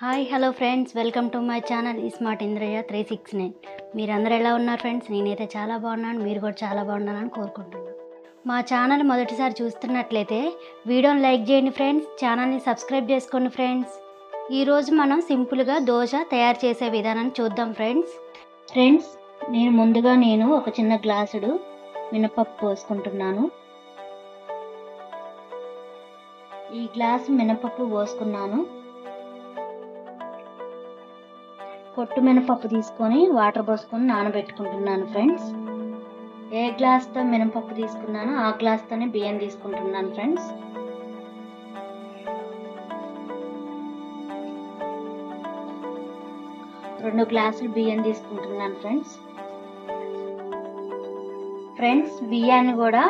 Hi hello friends, welcome to my channel smart Indraiah 369. మీరందరూ ఎలా ఉన్నారు ఫ్రెండ్స్? నేనైతే చాలా బాగున్నాను, మీరు కూడా చాలా బాగున్నారని కోరుకుంటున్నాను. మా ఛానల్ మొదటిసారి చూస్తున్నట్లయితే వీడియోని లైక్ చేయండి ఫ్రెండ్స్, ఛానల్ని సబ్స్క్రైబ్ చేసుకోండి ఫ్రెండ్స్. ఈరోజు మనం సింపుల్గా దోశ తయారు చేసే విధానాన్ని చూద్దాం ఫ్రెండ్స్. నేను ఒక చిన్న గ్లాసుడు మినపప్పు పోసుకుంటున్నాను. ఈ గ్లాసు మినపప్పు పోసుకున్నాను. పొట్టు మినపప్పు తీసుకొని వాటర్ పోసుకొని నానబెట్టుకుంటున్నాను ఫ్రెండ్స్. ఏ గ్లాస్తో మినపప్పు తీసుకున్నానో ఆ గ్లాస్తోనే బియ్యం తీసుకుంటున్నాను ఫ్రెండ్స్. రెండు గ్లాసులు బియ్యం తీసుకుంటున్నాను ఫ్రెండ్స్. బియ్యాన్ని కూడా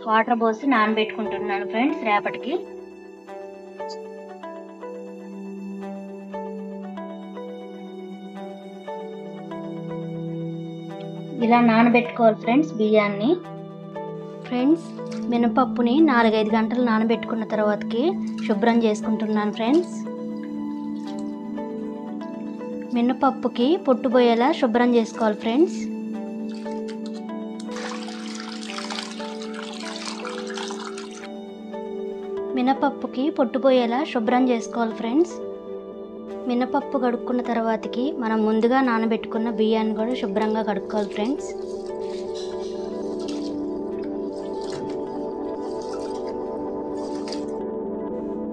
వాటర్ పోసి నానబెట్టుకుంటున్నాను ఫ్రెండ్స్ రేపటికి. ఇలా నానబెట్టుకోవాలి ఫ్రెండ్స్ బియ్యాన్ని. ఫ్రెండ్స్, మినపప్పుని 4-5 గంటలు నానబెట్టుకున్న తర్వాతకి శుభ్రం చేసుకుంటున్నాను ఫ్రెండ్స్. మినపప్పుకి పొట్టు పోయేలా శుభ్రం చేసుకోవాలి ఫ్రెండ్స్. మినపప్పుకి పొట్టు పోయేలా శుభ్రం చేసుకోవాలి ఫ్రెండ్స్. మినపప్పు కడుక్కున్న తర్వాతకి మనం ముందుగా నానబెట్టుకున్న బియ్యాన్ని కూడా శుభ్రంగా కడుక్కోవాలి ఫ్రెండ్స్.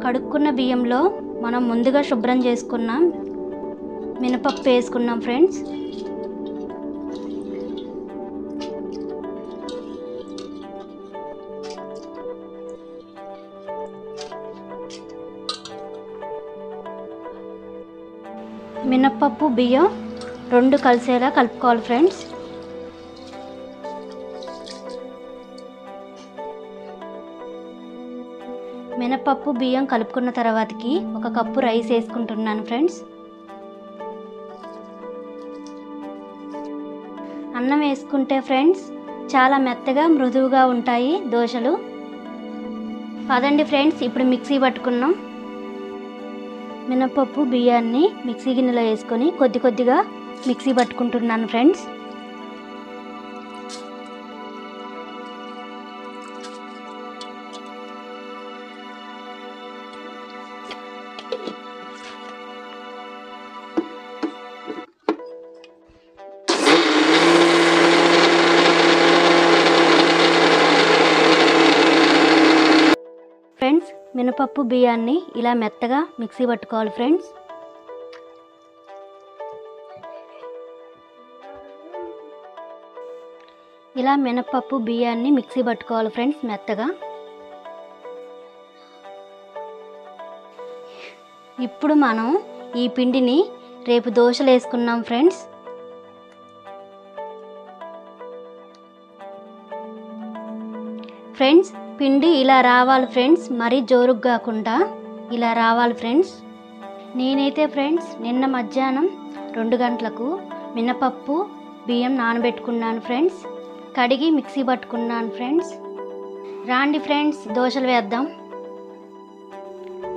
కడుక్కున్న బియ్యంలో మనం ముందుగా శుభ్రం చేసుకున్న మినపప్పు వేసుకున్నాం ఫ్రెండ్స్. మినపప్పు బియ్యం రెండు కలిసేలా కలుపుకోవాలి ఫ్రెండ్స్. మినపప్పు బియ్యం కలుపుకున్న తర్వాతకి 1 కప్పు రైస్ వేసుకుంటున్నాను ఫ్రెండ్స్. అన్నం వేసుకుంటే ఫ్రెండ్స్ చాలా మెత్తగా మృదువుగా ఉంటాయి దోశలు. పదండి ఫ్రెండ్స్, ఇప్పుడు మిక్సీ పట్టుకున్నాం. మినపప్పు బియ్యాన్ని మిక్సీ గిన్నెలో వేసుకొని కొద్దిగా మిక్సీ పట్టుకుంటున్నాను ఫ్రెండ్స్. ఫ్రెండ్స్, మినపప్పు బియ్యాన్ని ఇలా మెత్తగా మిక్సీ పట్టుకోవాలి ఫ్రెండ్స్. ఇలా మినపప్పు బియ్యాన్ని మిక్సీ పట్టుకోవాలి ఫ్రెండ్స్ మెత్తగా. ఇప్పుడు మనం ఈ పిండిని రేపు దోశలు వేసుకున్నాం ఫ్రెండ్స్. ఫ్రెండ్స్, పిండి ఇలా రావాలి ఫ్రెండ్స్, మరీ జోరుగా కాకుండా ఇలా రావాలి ఫ్రెండ్స్. నేనైతే ఫ్రెండ్స్ నిన్న మధ్యాహ్నం 2 గంటలకు మినపప్పు బియ్యం నానబెట్టుకున్నాను ఫ్రెండ్స్. కడిగి మిక్సీ పట్టుకున్నాను ఫ్రెండ్స్. రాండి ఫ్రెండ్స్ దోశలు వేద్దాం.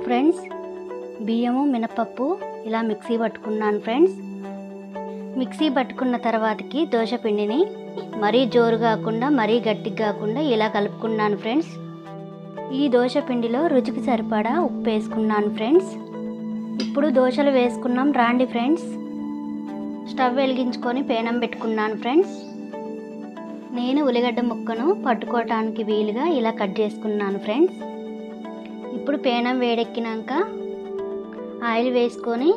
ఫ్రెండ్స్, బియ్యము మినపప్పు ఇలా మిక్సీ పట్టుకున్నాను ఫ్రెండ్స్. మిక్సీ పట్టుకున్న తర్వాతకి దోశ పిండిని మరీ జోరు కాకుండా మరీ గట్టిగా కాకుండా ఇలా కలుపుకున్నాను ఫ్రెండ్స్. ఈ దోశ పిండిలో రుచికి సరిపడా ఉప్పు వేసుకున్నాను ఫ్రెండ్స్. ఇప్పుడు దోశలు వేసుకున్నాం రాండి ఫ్రెండ్స్. స్టవ్ వెలిగించుకొని పేనం పెట్టుకున్నాను ఫ్రెండ్స్. నేను ఉల్లిగడ్డ ముక్కను పట్టుకోవటానికి వీలుగా ఇలా కట్ చేసుకున్నాను ఫ్రెండ్స్. ఇప్పుడు పేనం వేడెక్కినాక ఆయిల్ వేసుకొని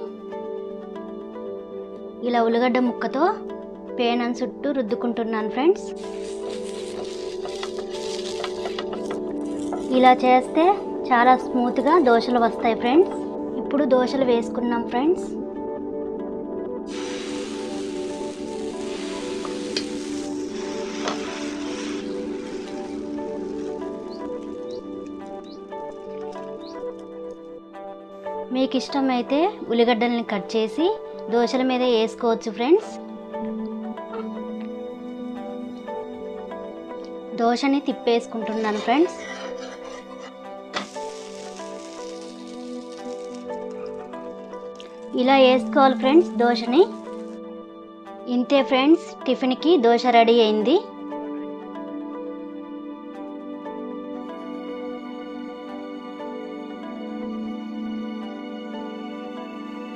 ఇలా ఉల్లిగడ్డ ముక్కతో పేనం చుట్టూ రుద్దుకుంటున్నాను ఫ్రెండ్స్. ఇలా చేస్తే చాలా స్మూత్గా దోశలు వస్తాయి ఫ్రెండ్స్. ఇప్పుడు దోశలు వేసుకున్నాం ఫ్రెండ్స్. మీకు ఇష్టమైతే ఉల్లిగడ్డల్ని కట్ చేసి దోశల మీద వేసుకోవచ్చు ఫ్రెండ్స్. దోశని తిప్పేసుకుంటున్నాను ఫ్రెండ్స్. ఇలా వేసుకోవాలి ఫ్రెండ్స్ దోశని. ఇంతే ఫ్రెండ్స్, టిఫిన్కి దోశ రెడీ అయింది.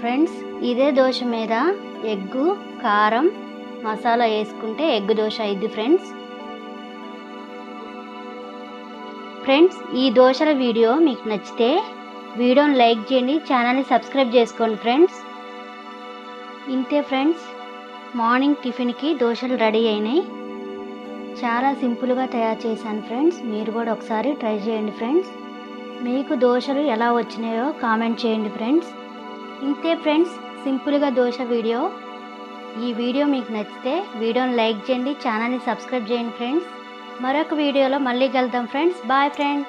ఫ్రెండ్స్ ఇదే దోశ మీద ఎగ్గు, కారం, మసాలా వేసుకుంటే ఎగ్ దోశ అయింది ఫ్రెండ్స్. ఫ్రెండ్స్ ఈ దోశల వీడియో మీకు నచ్చితే వీడియోని లైక్ చేయండి, ఛానల్ని సబ్స్క్రైబ్ చేసుకోండి ఫ్రెండ్స్. ఇంతే ఫ్రెండ్స్, మార్నింగ్ టిఫిన్కి దోశలు రెడీ అయినాయి. చాలా సింపుల్గా తయారు చేశాను ఫ్రెండ్స్. మీరు కూడా ఒకసారి ట్రై చేయండి ఫ్రెండ్స్. మీకు దోశలు ఎలా వచ్చినాయో కామెంట్ చేయండి ఫ్రెండ్స్. ఇంతే ఫ్రెండ్స్, సింపుల్గా దోశ వీడియో. ఈ వీడియో మీకు నచ్చితే వీడియోని లైక్ చేయండి, ఛానల్ని సబ్స్క్రైబ్ చేయండి ఫ్రెండ్స్. మరొక వీడియోలో మళ్ళీ కలుద్దాం ఫ్రెండ్స్. Bye friends.